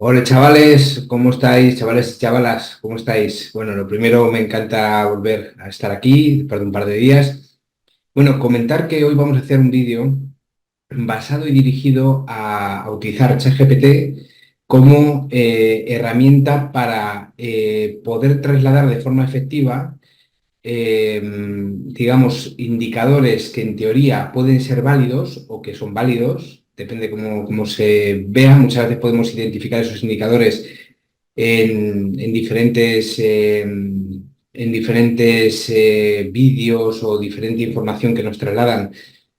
Hola chavales, ¿cómo estáis? Chavales y chavalas, ¿cómo estáis? Bueno, lo primero me encanta volver a estar aquí después de un par de días. Bueno, comentar que hoy vamos a hacer un vídeo basado y dirigido a utilizar ChatGPT como herramienta para poder trasladar de forma efectiva, digamos, indicadores que en teoría pueden ser válidos o que son válidos, depende cómo se vea. Muchas veces podemos identificar esos indicadores en diferentes, vídeos o diferente información que nos trasladan,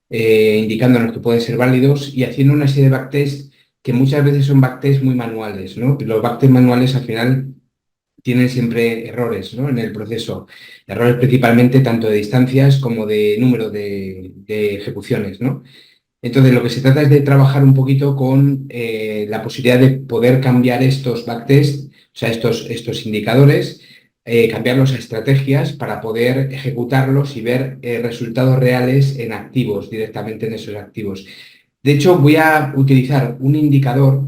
indicándonos que pueden ser válidos y haciendo una serie de backtests que muchas veces son backtests muy manuales, ¿no? Los backtests manuales al final tienen siempre errores, ¿no? En el proceso. Errores principalmente tanto de distancias como de número de ejecuciones, ¿no? Entonces, lo que se trata es de trabajar un poquito con la posibilidad de poder cambiar estos backtests, o sea, estos indicadores, cambiarlos a estrategias para poder ejecutarlos y ver resultados reales en activos, directamente en esos activos. De hecho, voy a utilizar un indicador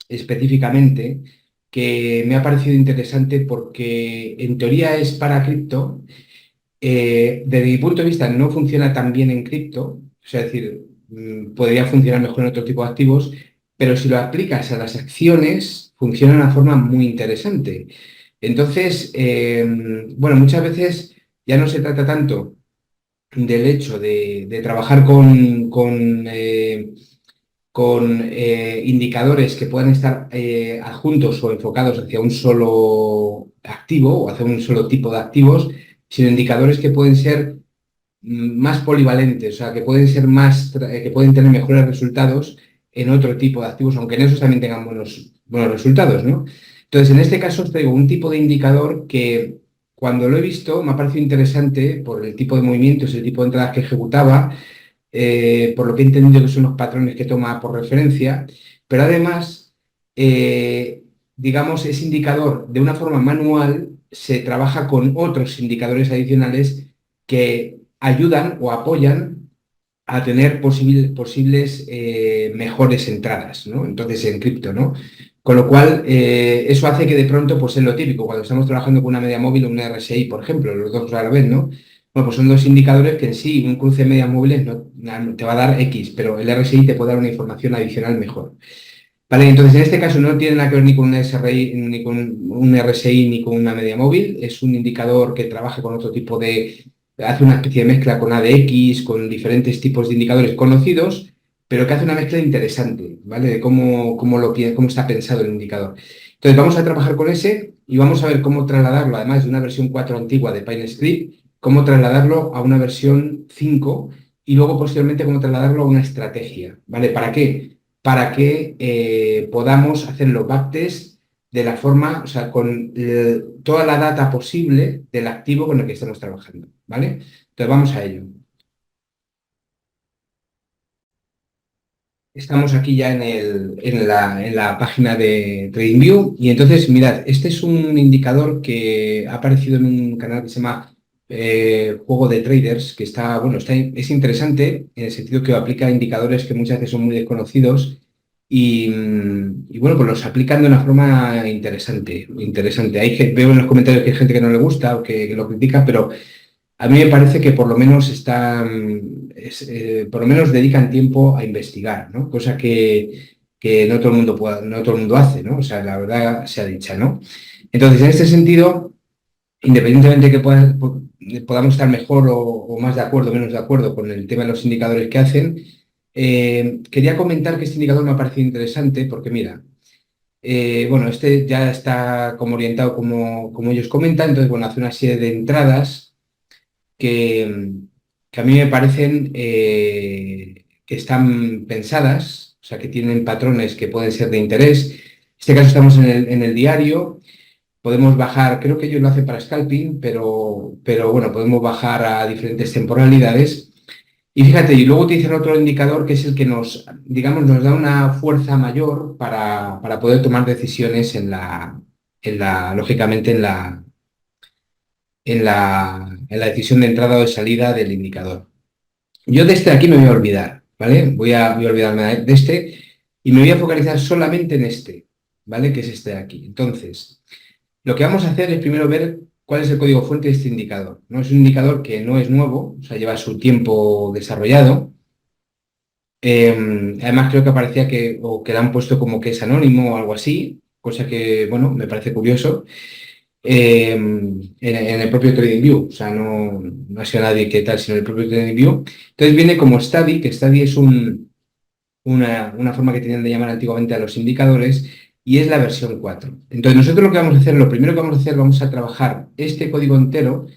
específicamente que me ha parecido interesante porque en teoría es para cripto. Desde mi punto de vista no funciona tan bien en cripto, o sea, es decir, podría funcionar mejor en otro tipo de activos, pero si lo aplicas a las acciones, funciona de una forma muy interesante. Entonces, bueno, muchas veces ya no se trata tanto del hecho de trabajar con indicadores que puedan estar adjuntos o enfocados hacia un solo activo o hacia un solo tipo de activos, sino indicadores que pueden ser más polivalentes, o sea, que pueden ser que pueden tener mejores resultados en otro tipo de activos, aunque en esos también tengan buenos resultados, ¿no? Entonces, en este caso os traigo un tipo de indicador que cuando lo he visto me ha parecido interesante por el tipo de movimientos, el tipo de entradas que ejecutaba, por lo que he entendido que son los patrones que toma por referencia, pero además, digamos, ese indicador de una forma manual se trabaja con otros indicadores adicionales que ayudan o apoyan a tener posibles mejores entradas, ¿no? Entonces, en cripto, ¿no? Con lo cual, eso hace que de pronto, pues es lo típico, cuando estamos trabajando con una media móvil o una RSI, por ejemplo, los dos a la vez, ¿no? Bueno, pues son dos indicadores que en sí, un cruce de medias móviles no te va a dar X, pero el RSI te puede dar una información adicional mejor. Vale, entonces en este caso no tiene nada que ver ni con un SRI, ni con un RSI, ni con una media móvil. Es un indicador que trabaja con otro tipo hace una especie de mezcla con ADX, con diferentes tipos de indicadores conocidos, pero que hace una mezcla interesante, ¿vale? De cómo está pensado el indicador. Entonces vamos a trabajar con ese y vamos a ver cómo trasladarlo, además de una versión 4 antigua de PineScript, cómo trasladarlo a una versión 5 y luego posteriormente cómo trasladarlo a una estrategia, ¿vale? ¿Para qué? Para que podamos hacer los backtests de la forma, o sea, con toda la data posible del activo con el que estamos trabajando, ¿vale? Entonces vamos a ello. Estamos aquí ya en la página de TradingView y entonces, mirad, este es un indicador que ha aparecido en un canal que se llama Juego de Traders, que está, bueno, es interesante en el sentido que aplica indicadores que muchas veces son muy desconocidos y bueno, pues los aplican de una forma interesante. Veo en los comentarios que hay gente que no le gusta o que lo critica, pero a mí me parece que por lo menos por lo menos dedican tiempo a investigar, ¿no? Cosa que no todo el mundo no todo el mundo hace, ¿no? O sea, la verdad sea dicha, ¿no? Entonces, en este sentido, independientemente de que podamos estar mejor o más de acuerdo o menos de acuerdo con el tema de los indicadores que hacen, quería comentar que este indicador me ha parecido interesante porque, mira, bueno, este ya está como orientado como ellos comentan, entonces, bueno, hace una serie de entradas que, que a mí me parecen que están pensadas, o sea, que tienen patrones que pueden ser de interés. En este caso estamos en el diario, podemos bajar, creo que ellos lo hacen para scalping, pero bueno, podemos bajar a diferentes temporalidades. Y fíjate, y luego utilizan otro indicador que es el que digamos, nos da una fuerza mayor para poder tomar decisiones lógicamente, en la decisión de entrada o de salida del indicador. Yo de este de aquí me voy a olvidar, ¿vale? Voy a olvidarme de este y me voy a focalizar solamente en este. ¿vale? Que es este de aquí. Entonces, lo que vamos a hacer es primero ver cuál es el código fuente de este indicador, ¿no? Es un indicador que no es nuevo, o sea, lleva su tiempo desarrollado. Además, creo que parecía o que le han puesto como que es anónimo o algo así, cosa que, bueno, me parece curioso. En el propio TradingView, o sea, no ha sido nadie que tal, sino el propio TradingView. Entonces viene como Study, que Study es una forma que tenían de llamar antiguamente a los indicadores, y es la versión 4. Entonces nosotros lo que vamos a hacer, lo primero que vamos a hacer, vamos a trabajar este código entero,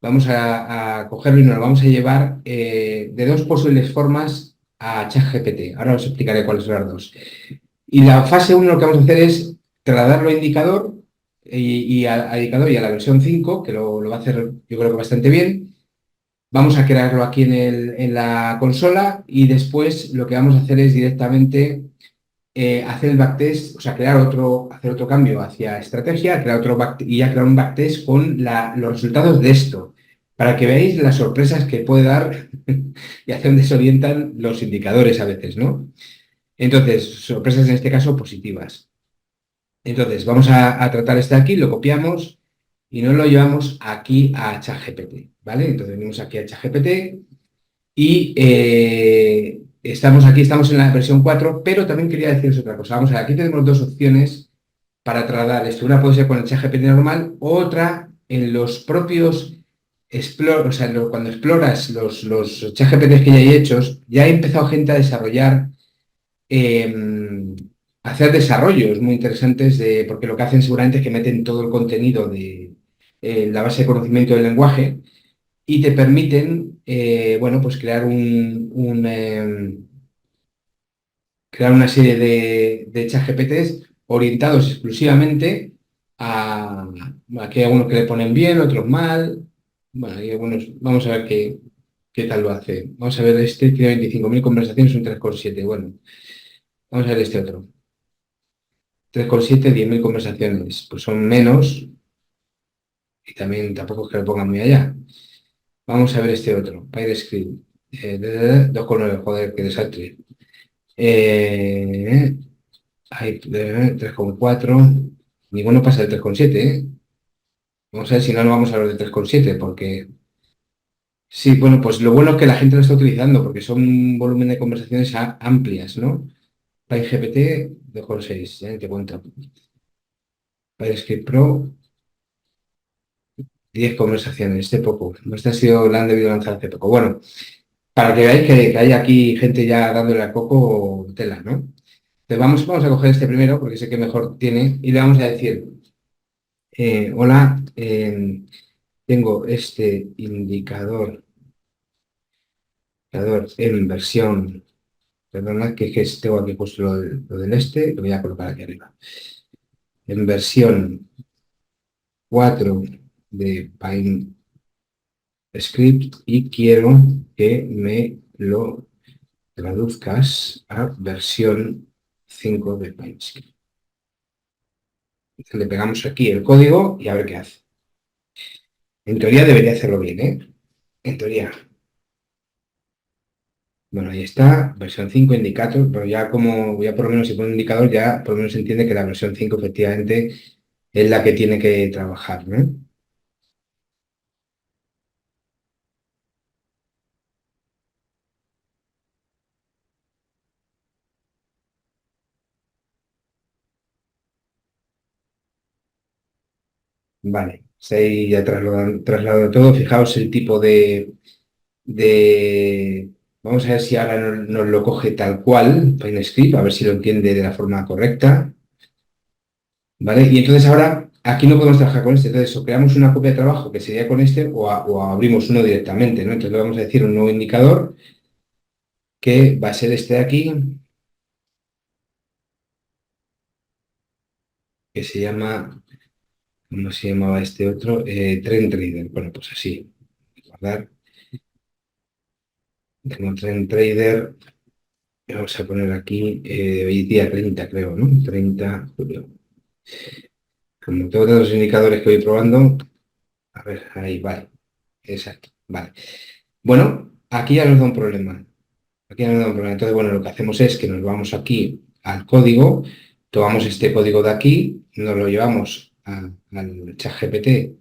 vamos a cogerlo y nos lo vamos a llevar de dos posibles formas a ChatGPT. Ahora os explicaré cuáles son las dos. Y la fase uno lo que vamos a hacer es trasladarlo a indicador a indicador y a la versión 5 que lo va a hacer yo creo que bastante bien. Vamos a crearlo aquí en la consola y después lo que vamos a hacer es directamente hacer el backtest, o sea, hacer otro cambio hacia estrategia, y ya crear un backtest con los resultados de esto, para que veáis las sorpresas que puede dar y hacia dónde se orientan los indicadores a veces, ¿no? Entonces, sorpresas en este caso positivas. Entonces, vamos a tratar este aquí, lo copiamos y nos lo llevamos aquí a ChatGPT, ¿vale? Entonces venimos aquí a ChatGPT y estamos en la versión 4, pero también quería deciros otra cosa. Vamos a ver, aquí tenemos dos opciones para trasladar esto. Una puede ser con el ChatGPT normal, otra en los propios o sea, cuando exploras los ChatGPTs que ya hay hechos, ya ha empezado gente a desarrollar hacer desarrollos muy interesantes, porque lo que hacen seguramente es que meten todo el contenido de la base de conocimiento del lenguaje y te permiten, bueno, pues crear una serie de ChatGPTs orientados exclusivamente a, aquí hay algunos que le ponen bien, otros mal. Bueno, hay algunos, vamos a ver qué tal lo hace. Vamos a ver, este tiene 25.000 conversaciones, un 3,7. Bueno, vamos a ver este otro. 3,7, 10.000 conversaciones, pues son menos y también tampoco es que lo pongan muy allá. Vamos a ver este otro, PyScript, 2,9, joder, qué desastre. Eh, 3,4, ninguno pasa del 3,7, ¿eh? Vamos a ver si no, no vamos a hablar de 3,7, porque sí, bueno, pues lo bueno es que la gente lo está utilizando, porque son un volumen de conversaciones amplias, ¿no? PyGPT, 2,6, ya ni te cuento. PyScript Pro, 10 conversaciones, este poco. Este ha sido, la han debido lanzar hace poco. Bueno, para que veáis que hay aquí gente ya dándole a coco tela, ¿no? Entonces vamos a coger este primero, porque sé que mejor tiene, y le vamos a decir, hola, tengo este indicador en versión, perdona, que tengo aquí puesto lo del este, lo voy a colocar aquí arriba. En versión 4 de PineScript y quiero que me lo traduzcas a versión 5 de PineScript. Le pegamos aquí el código y a ver qué hace. En teoría debería hacerlo bien, ¿eh? En teoría. Bueno, ahí está, versión 5 indicador, pero ya por lo menos si pone un indicador, ya por lo menos se entiende que la versión 5 efectivamente es la que tiene que trabajar, ¿no? Vale, se ya trasladado todo. Fijaos el tipo de... Vamos a ver si ahora nos lo coge tal cual, PineScript, a ver si lo entiende de la forma correcta. ¿Vale? Y entonces ahora aquí no podemos trabajar con este, entonces o creamos una copia de trabajo que sería con este o abrimos uno directamente, ¿no? Entonces le vamos a decir un nuevo indicador que va a ser este de aquí, que se llama, ¿cómo se llamaba este otro? Trend Trader. Bueno, pues así, guardar, como Trend Trader, vamos a poner aquí, hoy día 30 creo, ¿no? 30 julio. Como todos los indicadores que voy probando, a ver, ahí, vale, exacto, vale. Bueno, aquí ya nos da un problema. Aquí no hay ningún problema. Entonces, bueno, lo que hacemos es que nos vamos aquí al código. tomamos este código de aquí, nos lo llevamos al ChatGPT,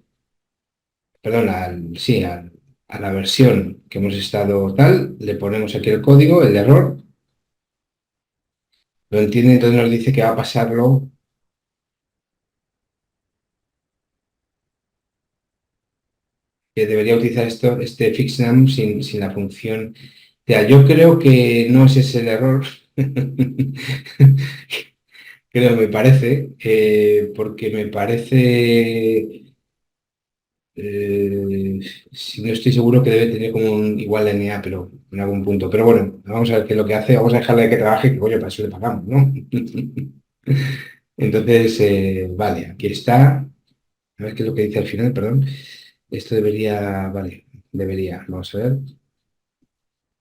perdón, sí, a la versión que hemos estado tal, le ponemos aquí el código, el error, lo entiende, entonces nos dice que va a pasarlo, que debería utilizar este fixnum sin la función. O sea, yo creo que no es ese el error, creo, me parece, porque me parece, eh, si no estoy seguro que debe tener como un igual NA, pero en algún punto. Pero bueno, vamos a ver qué es lo que hace, vamos a dejarle que trabaje, que coño, para eso le pagamos, ¿no? Entonces, vale, aquí está. A ver qué es lo que dice al final, perdón. Esto debería, vale, debería, vamos a ver.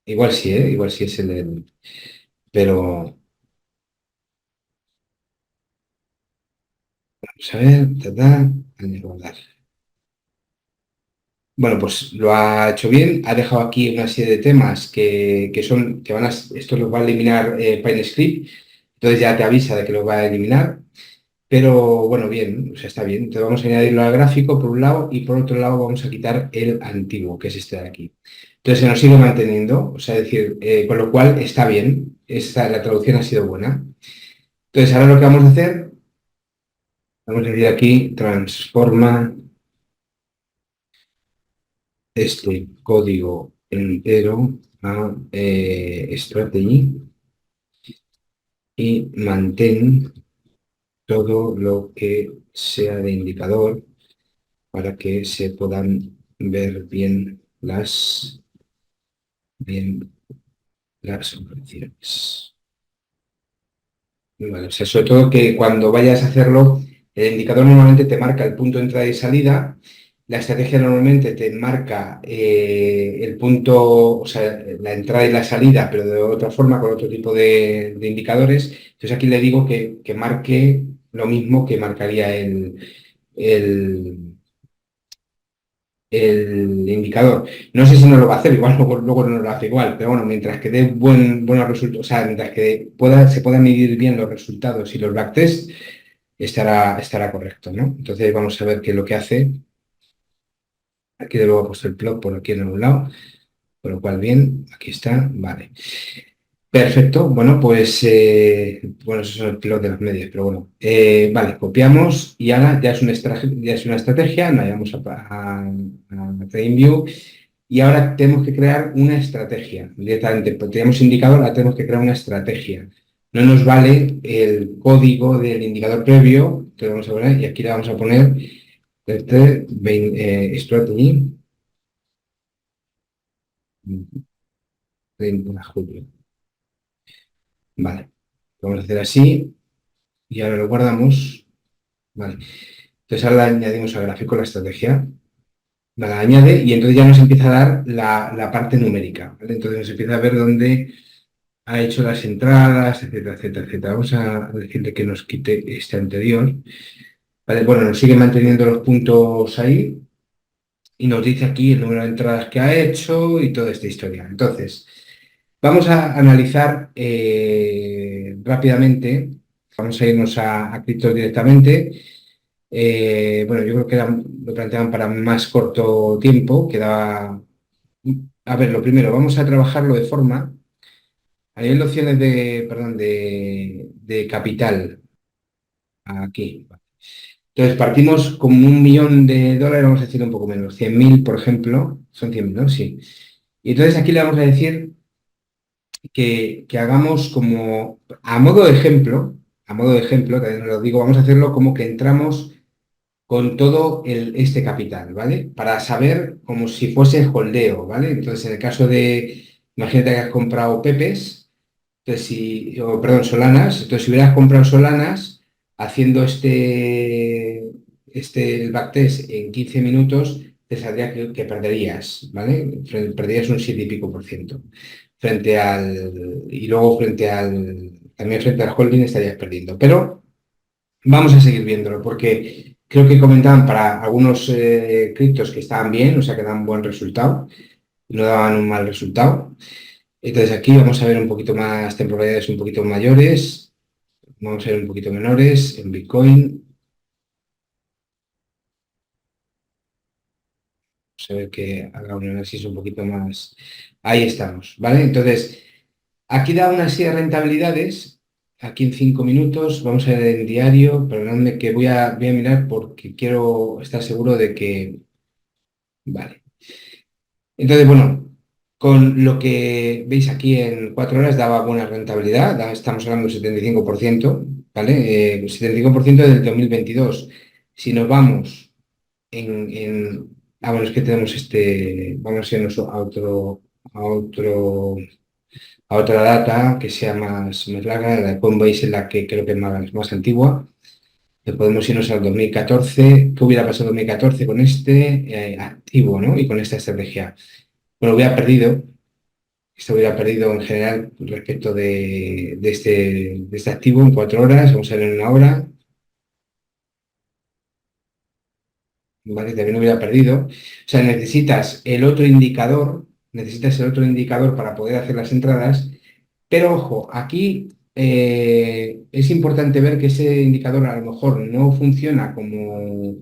Igual sí, ¿eh? Igual sí es pero, vamos a ver, añadir, guardar. Bueno, pues lo ha hecho bien, ha dejado aquí una serie de temas que van a, esto los va a eliminar PineScript, entonces ya te avisa de que lo va a eliminar, pero bueno, bien, o sea, está bien. Entonces vamos a añadirlo al gráfico por un lado y por otro lado vamos a quitar el antiguo, que es este de aquí. Entonces se nos sigue manteniendo, o sea, es decir, con lo cual está bien, la traducción ha sido buena. Entonces ahora lo que vamos a hacer, vamos a decir aquí, transforma este código entero a strategy y mantén todo lo que sea de indicador para que se puedan ver bien las operaciones. Vale, o sea, sobre todo que cuando vayas a hacerlo, el indicador normalmente te marca el punto de entrada y salida, la estrategia normalmente te marca el punto, o sea, la entrada y la salida, pero de otra forma, con otro tipo de indicadores. Entonces aquí le digo que marque lo mismo que marcaría el, el indicador. No sé si no lo va a hacer, igual luego no lo hace igual, pero bueno, mientras que dé buenos resultados, o sea, mientras que se puedan medir bien los resultados y los backtests, estará correcto, ¿no? Entonces vamos a ver qué es lo que hace. Aquí de luego he puesto el plot por aquí en algún lado, con lo cual bien, aquí está, vale. Perfecto, bueno, pues, bueno, eso es el plot de las medias, pero bueno, vale, copiamos y ahora ya es una estrategia, la llamamos a TradingView y ahora tenemos que crear una estrategia directamente, pues tenemos indicador, ahora tenemos que crear una estrategia. No nos vale el código del indicador previo, entonces vamos a poner, y aquí le vamos a poner strategy 30 de julio. Vale, vamos a hacer así y ahora lo guardamos. Vale. Entonces ahora le añadimos al gráfico la estrategia, la añade y entonces ya nos empieza a dar la parte numérica, ¿vale? Entonces nos empieza a ver dónde ha hecho las entradas, etcétera, etcétera, etcétera. Vamos a decirle que nos quite este anterior. Vale, bueno, nos sigue manteniendo los puntos ahí y nos dice aquí el número de entradas que ha hecho y toda esta historia. Entonces, vamos a analizar rápidamente, vamos a irnos a criptos directamente. Bueno, yo creo que lo planteaban para más corto tiempo, quedaba. A ver, lo primero, vamos a trabajarlo de forma, a nivel de opciones perdón, de capital, aquí. Entonces, partimos con $1.000.000, vamos a decir un poco menos, 100.000, por ejemplo, son 100.000, ¿no? Sí. Y entonces aquí le vamos a decir que hagamos como, a modo de ejemplo, también lo digo, vamos a hacerlo como que entramos con todo este capital, ¿vale? Para saber como si fuese holdeo, ¿vale? Entonces, en el caso de, imagínate que has comprado Pepes, entonces perdón, Solanas, entonces si hubieras comprado Solanas, haciendo el backtest en 15 minutos, te saldría que perderías, ¿vale? Perderías un 7 y pico por ciento. Y luego también frente al holding estarías perdiendo. Pero vamos a seguir viéndolo porque creo que comentaban para algunos criptos que estaban bien, o sea que dan buen resultado, no daban un mal resultado. Entonces aquí vamos a ver un poquito más temporalidades un poquito mayores. Vamos a ver un poquito menores en Bitcoin. Vamos a ver que haga un análisis un poquito más. Ahí estamos, ¿vale? Entonces, aquí da una serie de rentabilidades. Aquí en 5 minutos, vamos a ver en diario. Perdonadme que voy a mirar porque quiero estar seguro de que. Vale. Entonces, bueno, con lo que veis aquí en 4 horas daba buena rentabilidad. Estamos hablando del 75%, ¿vale? 75% del 2022. Si nos vamos bueno, es que tenemos vamos a irnos a otro, a otra data que sea más larga, la de Coinbase es la que creo que es más antigua. Podemos irnos al 2014. ¿Qué hubiera pasado en 2014 con este activo, ¿no? Y con esta estrategia? Bueno, esto hubiera perdido en general respecto de este activo en 4 horas. Vamos a ver en 1 hora. ¿Vale? También hubiera perdido. O sea, necesitas el otro indicador para poder hacer las entradas, pero ojo, aquí es importante ver que ese indicador a lo mejor no funciona como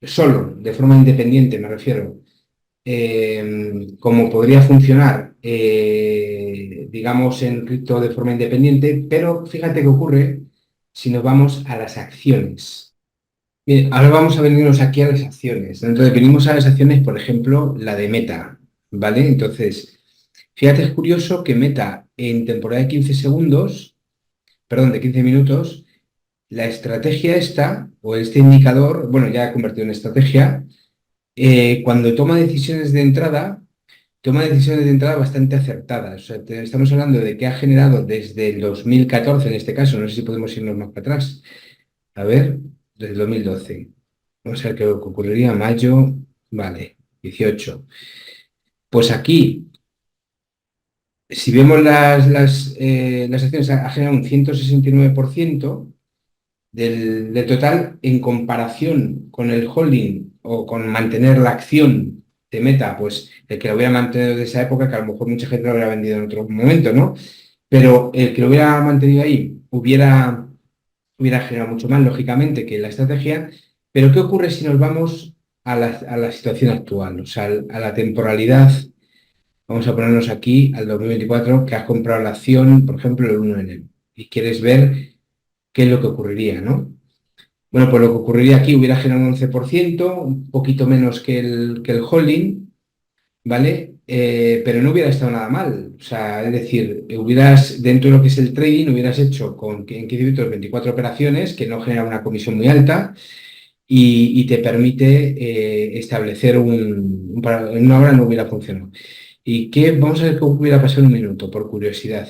solo, de forma independiente, me refiero, como podría funcionar, digamos, en cripto de forma independiente, pero fíjate qué ocurre si nos vamos a las acciones. Bien, ahora vamos a venirnos aquí a las acciones. Entonces, venimos a las acciones, por ejemplo, la de Meta, ¿vale? Entonces, fíjate, es curioso que Meta en temporada de 15 segundos, perdón, de 15 minutos, la estrategia esta, o este indicador, bueno, ya ha convertido en estrategia, cuando toma decisiones de entrada bastante acertadas. O sea, estamos hablando de que ha generado desde el 2014, en este caso, no sé si podemos irnos más para atrás, a ver, desde el 2012. Vamos a ver qué ocurriría. Mayo, vale, 18. Pues aquí, si vemos las acciones, ha generado un 169% del total en comparación con el holding o con mantener la acción de Meta, pues el que lo hubiera mantenido de esa época, que a lo mejor mucha gente lo hubiera vendido en otro momento, ¿no? Pero el que lo hubiera mantenido ahí hubiera generado mucho más, lógicamente, que la estrategia. Pero ¿qué ocurre si nos vamos a la situación actual? O sea, a la temporalidad. Vamos a ponernos aquí al 2024, que has comprado la acción, por ejemplo, el 1 de enero, y quieres ver qué es lo que ocurriría, ¿no? Bueno, pues lo que ocurriría aquí hubiera generado un 11%, un poquito menos que el holding, ¿vale? Pero no hubiera estado nada mal. O sea, es decir, dentro de lo que es el trading, hubieras hecho en 15 minutos 24 operaciones, que no genera una comisión muy alta y te permite establecer en 1 hora no hubiera funcionado. Vamos a ver qué hubiera pasado en 1 minuto, por curiosidad.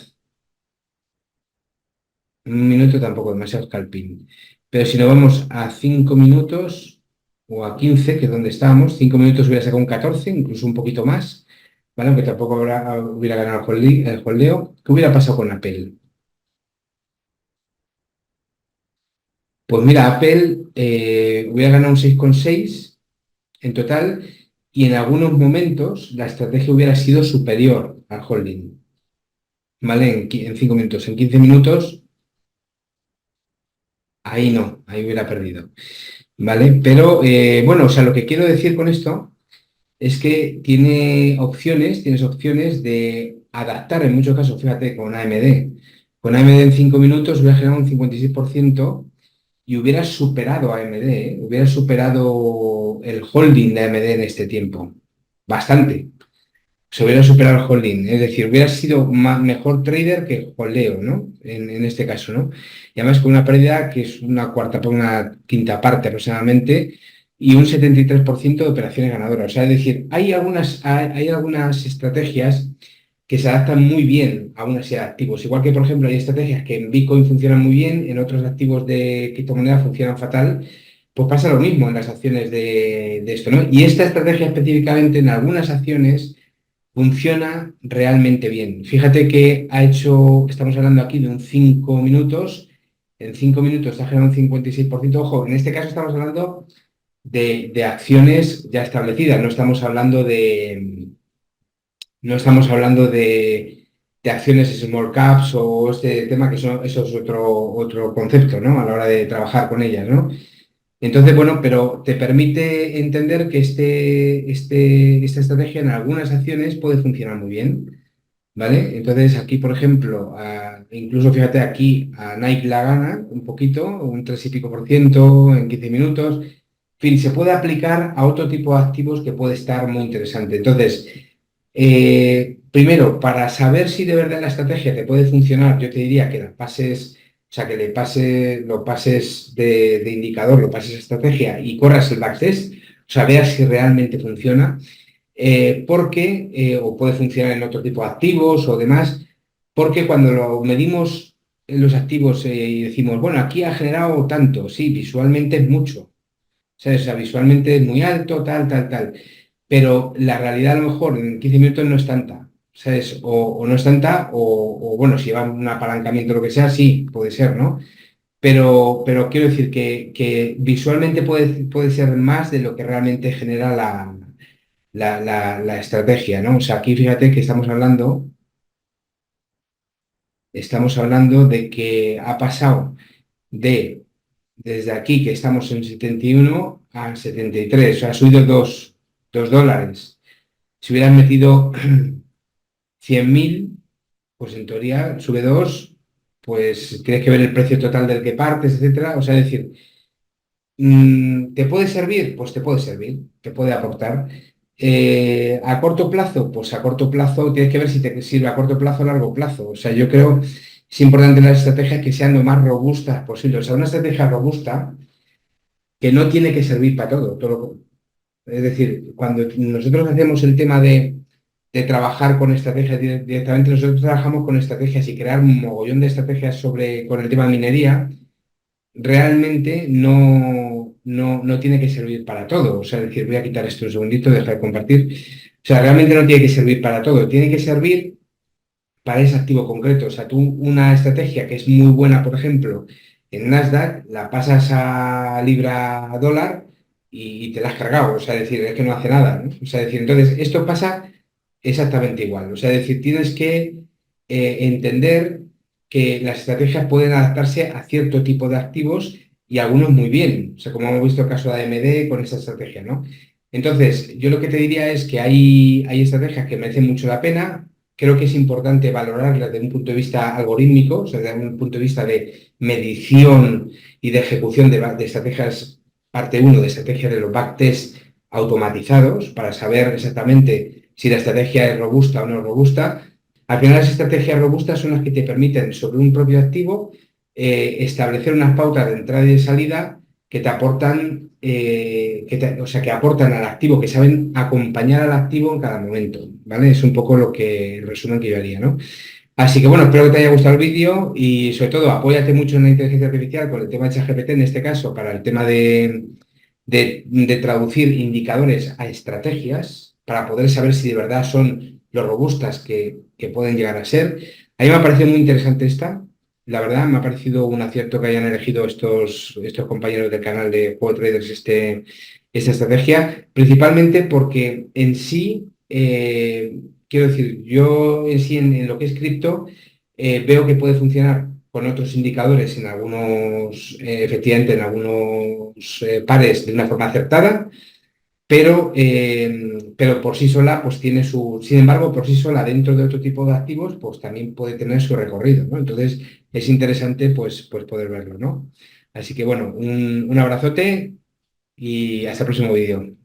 En 1 minuto tampoco, demasiado scalping. Pero si nos vamos a 5 minutos o a 15, que es donde estábamos, 5 minutos hubiera sacado un 14, incluso un poquito más, ¿vale? Aunque tampoco hubiera ganado el holdeo. ¿Qué hubiera pasado con Apple? Pues mira, Apple hubiera ganado un 6,6 en total y en algunos momentos la estrategia hubiera sido superior al holding, ¿vale? En 5 minutos. En 15 minutos, ahí no, ahí hubiera perdido. ¿Vale? Pero bueno, o sea, lo que quiero decir con esto es que tienes opciones de adaptar en muchos casos, fíjate, con AMD. Con AMD en 5 minutos hubiera generado un 56% y hubiera superado a AMD, ¿eh? Hubiera superado el holding de AMD en este tiempo. Bastante. Se hubiera superado el holding, es decir, hubiera sido mejor trader que holdeo, ¿no? En este caso, ¿no? Y además con una pérdida que es una quinta parte aproximadamente y un 73% de operaciones ganadoras. O sea, es decir, hay algunas estrategias que se adaptan muy bien a una serie de activos. Igual que, por ejemplo, hay estrategias que en Bitcoin funcionan muy bien, en otros activos de criptomonedas funcionan fatal, pues pasa lo mismo en las acciones de esto, ¿no? Y esta estrategia específicamente en algunas acciones funciona realmente bien. Fíjate que estamos hablando aquí de un 5 minutos, en 5 minutos está generando un 56%. Ojo, en este caso estamos hablando de acciones ya establecidas, no estamos hablando de de acciones small caps o este tema, que eso es otro concepto, ¿no? A la hora de trabajar con ellas, ¿no? Entonces, bueno, pero te permite entender que esta estrategia en algunas acciones puede funcionar muy bien, ¿vale? Entonces, aquí, por ejemplo, incluso fíjate aquí, a Nike la gana un poquito, un 3 y pico por ciento en 15 minutos. En fin, se puede aplicar a otro tipo de activos que puede estar muy interesante. Entonces, primero, para saber si de verdad la estrategia te puede funcionar, yo te diría que la pases, o sea, que lo pases de indicador, lo pases a estrategia y corras el backtest, o sea, veas si realmente funciona, o puede funcionar en otro tipo de activos o demás, porque cuando lo medimos en los activos y decimos, bueno, aquí ha generado tanto, sí, visualmente es mucho, ¿sabes? O sea, visualmente es muy alto, tal, pero la realidad a lo mejor en 15 minutos no es tanta, ¿sabes? O no es tanta, bueno, si lleva un apalancamiento o lo que sea, sí, puede ser, ¿no? Pero quiero decir que visualmente puede ser más de lo que realmente genera la estrategia, ¿no? O sea, aquí fíjate que estamos hablando de que ha pasado desde aquí, que estamos en 71 a 73, o sea, ha subido dos dólares. Si hubieran metido 100.000, pues en teoría sube 2, pues tienes que ver el precio total del que partes, etcétera. O sea, es decir, ¿te puede servir? Pues te puede servir, te puede aportar. ¿A corto plazo? Pues a corto plazo tienes que ver si te sirve a corto plazo o a largo plazo. O sea, yo creo es importante las estrategias que sean lo más robustas posible. O sea, una estrategia robusta que no tiene que servir para todo. Es decir, cuando nosotros hacemos el tema de trabajar con estrategias directamente, nosotros trabajamos con estrategias y crear un mogollón de estrategias con el tema de minería, realmente no tiene que servir para todo. O sea, es decir, voy a quitar esto un segundito, dejar de compartir. O sea, realmente no tiene que servir para todo, tiene que servir para ese activo concreto. O sea, tú una estrategia que es muy buena, por ejemplo, en Nasdaq, la pasas a libra a dólar y te la has cargado. O sea, es decir, es que no hace nada, ¿no? O sea, es decir, entonces, esto pasa exactamente igual. O sea, es decir, tienes que entender que las estrategias pueden adaptarse a cierto tipo de activos y algunos muy bien. O sea, como hemos visto el caso de AMD con esa estrategia, ¿no? Entonces, yo lo que te diría es que hay estrategias que merecen mucho la pena. Creo que es importante valorarlas desde un punto de vista algorítmico, o sea, desde un punto de vista de medición y de ejecución de estrategias, parte uno de estrategias de los backtest automatizados, para saber exactamente si la estrategia es robusta o no es robusta. Al final, las estrategias robustas son las que te permiten, sobre un propio activo, establecer unas pautas de entrada y de salida que te aportan, o sea, que aportan al activo, que saben acompañar al activo en cada momento, ¿vale? Es un poco el resumen que yo haría, ¿no? Así que bueno, espero que te haya gustado el vídeo y sobre todo apóyate mucho en la inteligencia artificial con el tema de ChatGPT, en este caso, para el tema de traducir indicadores a estrategias, para poder saber si de verdad son lo robustas que pueden llegar a ser. A mí me ha parecido muy interesante la verdad, me ha parecido un acierto que hayan elegido estos compañeros del canal de Juego Traders esta estrategia, principalmente porque en sí, quiero decir, yo en sí en lo que es cripto, veo que puede funcionar con otros indicadores efectivamente en algunos pares de una forma acertada, pero por sí sola, pues sin embargo, por sí sola, dentro de otro tipo de activos, pues también puede tener su recorrido, ¿no? Entonces, es interesante, pues poder verlo, ¿no? Así que, bueno, un abrazote y hasta el próximo vídeo.